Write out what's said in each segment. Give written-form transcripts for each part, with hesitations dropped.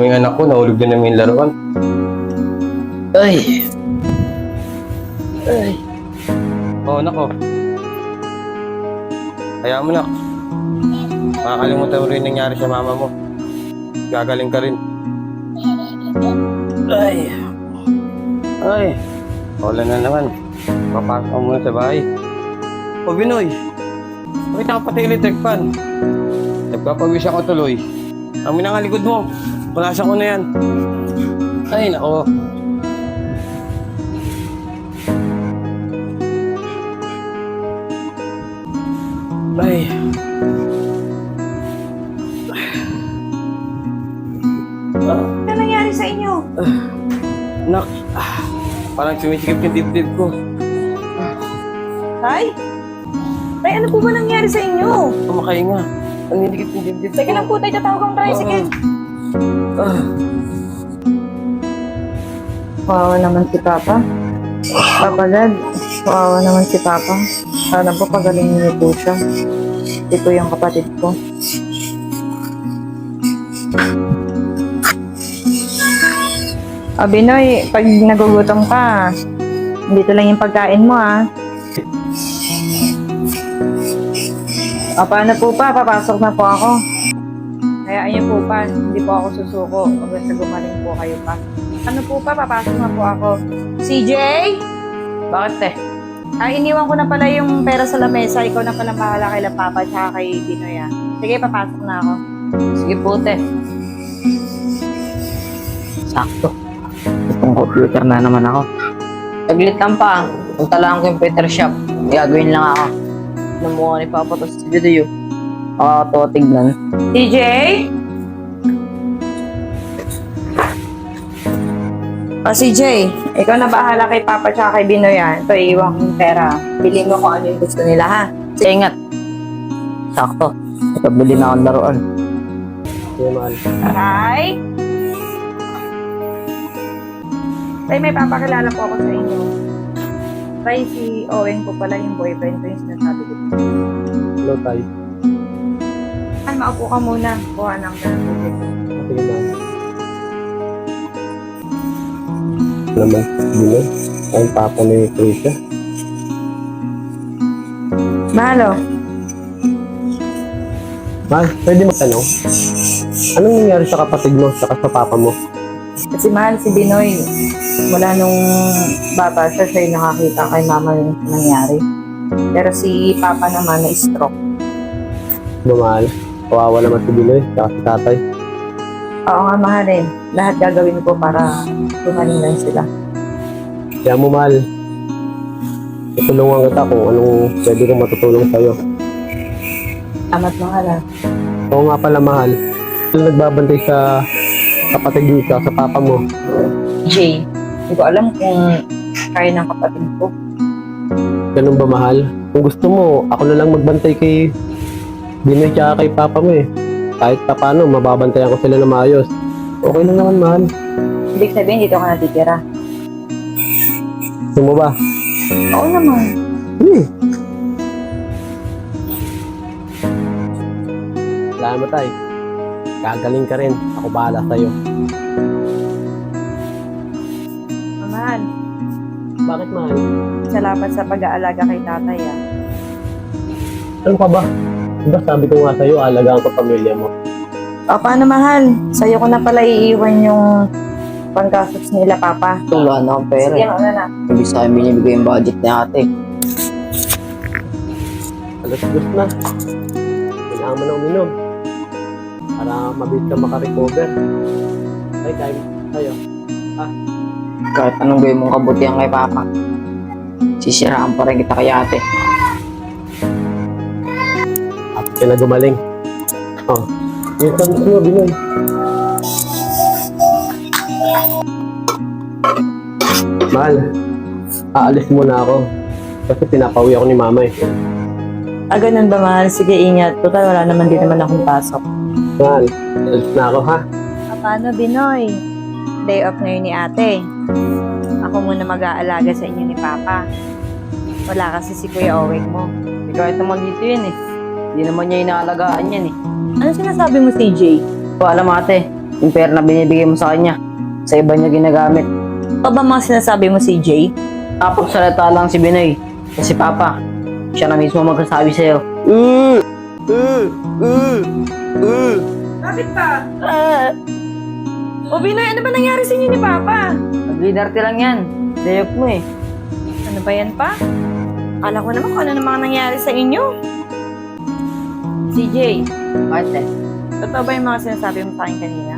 Yung anak ko, nahulog din namin yung laruan. Ay. Ay. Oo, anak ko. Hayaan mo, nak. Makakalimutan mo rin yung nangyari sa mama mo. Gagaling ka rin. Ay. Ay. Wala na naman. Papasok ka muna sa bahay. O, Binoy. Bakit ka pati electric fan? Nagpapawis ako tuloy. Ang minangalikod mo. Punasan ko na yan. Ay, nako. Ay. Ano nangyari sa inyo? Nak, parang sumisikip yung dibdib ko. Tay? Tay, ano po ba nangyari sa inyo? Kumakain nga. Ang hindikit yung dibdib ko. Sige lang po, tay, tatawag ang tricycle. Kawawa naman si Papa. Papa Dad, kawawa naman si Papa. Sana po pagalingin niyo po siya. Ito yung kapatid ko. Binoy, pag nagugutom ka, dito lang yung pagkain mo paano po pa? Papasok na po ako. Hayaan niyo po pa, hindi po ako susuko. Hanggang sa gumaling po kayo pa. Ano po pa? Papasok na po ako. CJ? Bakit, te? Iniwan ko na pala yung pera sa lamesa. Ikaw na pala bahala kay Papa at kay Binoy Sige, papasok na ako. Sige po, te. Sakto. Itong computer na naman ako. Saglit lang pa. Punta lang ang computer shop. Gagawin lang ako. Namuha ni Papa to sa video. Ito, tignan. CJ? CJ, ikaw na bahala kay Papa at kay Binoy Ito, iiwan ko yung pera. Bili mo kung ano yung gusto nila, ha? Sige, ingat. Sakto. Ito, bili na akong laruan. Sige, mahal. Hi! Tay, may papakilala po ako sa inyo. Tay, si Owen po pala yung boyfriend ko yung sinasabi ko. Hello, Tay. Maupo ka muna. Kuha ng tubig. Sige, mahal. Naman, Binoy. Ang papa ni Krisha. Mahalo. Mahal, pwede magtanong? Anong nangyari sa kapatid mo, saka sa papa mo? Kasi mahal si Binoy. Mula nung bata siya yung nakakita kay mama yung nangyari. Pero si Papa naman na-stroke. Mahal, kawawa naman si Binoy, saka si tatay. Oo nga, mahal eh. Lahat gagawin ko para tumaling lang sila. Kaya mo, mahal. Tutulungan kita kung anong pwede kong matutulong sa'yo. Amat mahal Oo nga pala, mahal. Nagbabantay sa kapatid mo sa papa mo. Jay, hindi ko alam kung kaya ng kapatid ko. Ganun ba, mahal? Kung gusto mo, ako na lang magbantay kay Binoy tsaka kay papa mo eh. Kahit pa paano, mababantayan ko sila na maayos. Okay lang naman, mahal. Ibig sabihin, dito ka natitira. Gusto mo ba? Oo naman. Wala mo, tay. Gagaling ka rin. Ako bahala sa'yo. Mahal, Bakit, mahal? salamat sa pag-aalaga kay tatay Ano ka ba? Diba sabi ko nga sa'yo, alagaan ko pamilya mo. Paano mahal? Sa'yo ko na pala iiwan yung panggastos nila, Papa. Wala na akong pera. Sige, ano na. Hindi sa amin binibigay yung budget ni ate. Alas-dos na. Kailangan mo na uminom. Para mabilis ka makarecover. Ay, kain tayo. Kahit anong gawin mong kabutihan kay Papa, sisiraan pa rin kita kay ate. At ka na gumaling. Oh, yung sabi mo, Binoy. Mahal, aalis muna ako. Kasi pinapawi ako ni mama eh. Ganun ba, mahal? Sige, ingat. Total, wala naman din naman akong pasok. Mahal, alis na ako ha. Paano, Binoy? Day off ngayon ni ate. Ako muna mag-aalaga sa inyo ni Papa. Wala kasi si Kuya Owing mo. Kahit naman dito yun eh. Hindi naman niya inaalagaan yan eh. Ano sinasabi mo, CJ? So, alam mo ate, yung pera na binibigay mo sa kanya, sa iba niya ginagamit. Ano ba mga sinasabi mo, CJ? Tapos salita lang si Binoy. Kasi Papa, siya na mismo magsasabi sa'yo. Bakit pa? O Binoy, ano ba nangyari sa inyo ni Papa? Nag-leader lang yan. Dayok mo eh. Ano ba yan pa? Akala ko naman kung ano namang nangyari sa inyo. CJ, Bakit eh? totoo ba yung mga sinasabi mo sa akin kanina?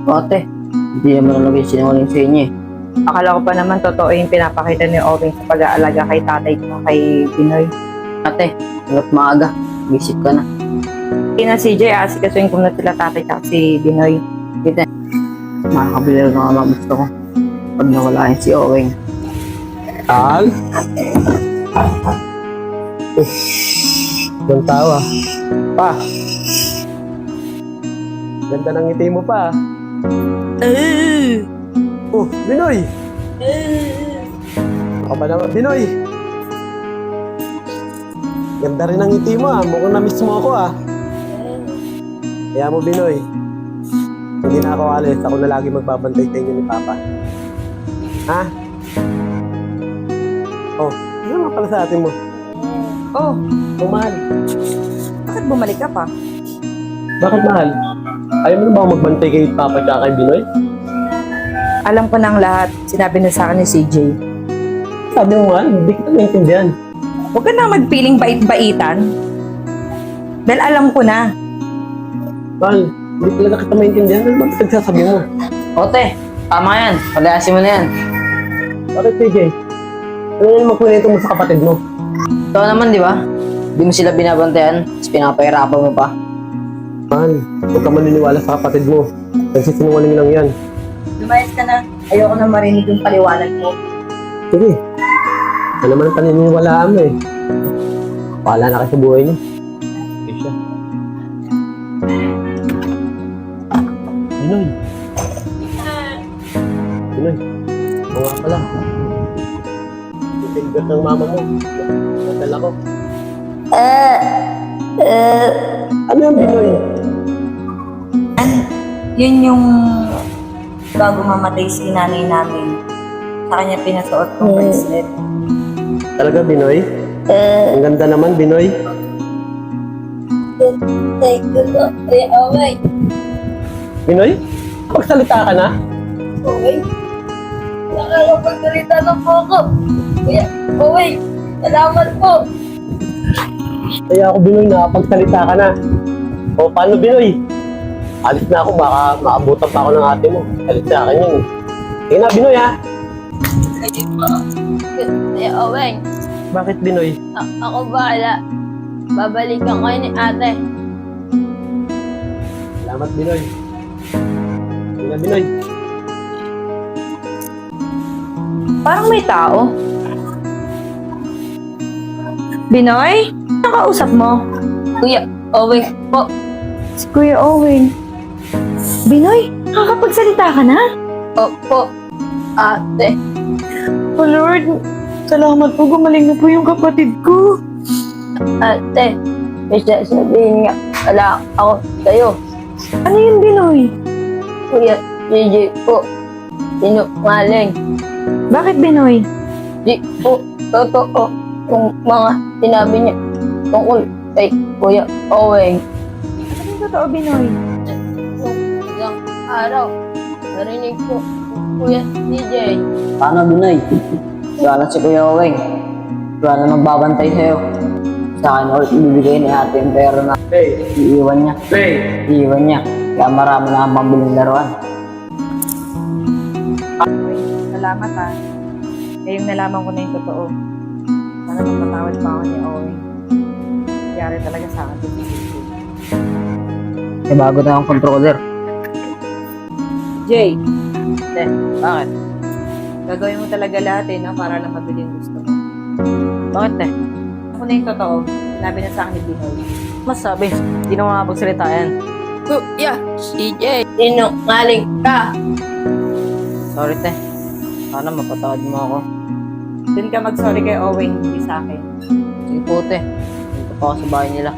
Ate, hindi naman nalagay sinungaling sa inyo eh. Akala ko pa naman totoo yung pinapakita ni Owen sa pag-aalaga kay tatay ko kay Binoy. Ate, hanggat maaga, isip ka na. Kina CJ, asikasuin ko na sila tatay at si Binoy. Makakabili na nga gusto ko. Pag nawala yun si Oweng. Al? Ibang tawa. Pa. Ganda ng ngiti mo pa. Oh, Binoy! Ako ba naman, Binoy? Ganda rin ang ngiti mo ah. Mukhang na-miss mo ako ah. Kaya mo, Binoy. Hindi na ako alis. Ako na lagi magbabantay sa inyo ni Papa. Ha? Oh, ano nga pala sa atin mo? Oh, Oh, mahal. bakit bumalik ka pa? Bakit mahal? Ayaw mo na ba ako magbantay kay Papa at kay Binoy? Alam ko na ang lahat. Sinabi na sa akin ni CJ. Sabi mo nga, hindi kita maintindihan. Huwag ka na magpiling bait-baitan. Dahil alam ko na. Mahal, hindi talaga kita maintindihan. Ano ba nagsasabi mo? Ote, tama yan. Palayasin mo na yan. Bakit, CJ? Ano naman magkwento mo sa kapatid mo? Ikaw naman, di ba? Di mo sila binabantayan, tapos pinapahirapan mo pa. Mahal, huwag ka maniniwala sa kapatid mo. Nagsisinungaling lang yan. Lumayas ka na. Ayoko na marinig yung paliwanag mo. Sige. Ano naman ang paniniwalaan mo eh. Paala na kayo sa buhay niyo. Okay siya. Binoy. Binoy. Oo nga pala. Yung favorite ng mama mo. Nadala ko. Ano yung Binoy? Yun yung bago mamatay si nanay namin. Sa kanya pinasuot kong bracelet. Talaga, Binoy? Ang ganda naman, Binoy. Binoy? Pagsalita ka na? Nakakapagsalita na po ako. Kuya, salamat po. Kaya ako, Binoy, nakapagsalita ka na. O, paano, Binoy? Alis na ako, baka maabutan pa ako ng ate mo. Alis sa akin yun. Sige na, Binoy, ha? Kuya Owen, Bakit, Binoy? ako bahala. Babalikan kayo ni ate. Salamat, Binoy. Sige na, Binoy. Parang may tao. Binoy? Nakausap mo? Kuya Owen po. Si Kuya Owen. Binoy, nakakapagsalita ka na? Opo, ate. Oh Lord, salamat po. Gumaling na po yung kapatid ko. Ate, may sasabihin nga wala ako sa'yo. Ano yun, Binoy? Kuya JJ po, sinungaling. Bakit, Binoy? Di po totoo yung mga sinabi niya tungkol kay Kuya Owen. Ano yung totoo, Binoy? Nung isang araw, narinig ko Kuya DJ. Paano, Binoy? Wala si Kuya Oweng. Wala na magbabantay sa'yo. Sa akin ulit ibibigay ni ate yung pera na Hey! iiwan niya. Hey! Iiwan niya. Kaya marami na ang pambiling laruan. Salamat ha. Ngayong nalaman ko na yung totoo. Sana magpatawad pa ako ni Owen. Nangyari talaga sa akin dito sa CJ. May bago na ang controller. Jay, Bakit? gagawin mo talaga lahat no? Para lang mabili yung gusto mo. Bakit eh? Ako na yung totoo. Sinabi na sa akin ni Binoy. Mas sabi, hindi na makapagsalita yan. Kuya CJ, sinungaling ka. Sorry te. Sana mapatawad mo ako. Doon ka mag-sorry kay Owen, hindi sa akin. Sige po te. Dito pa ako sa bahay nila.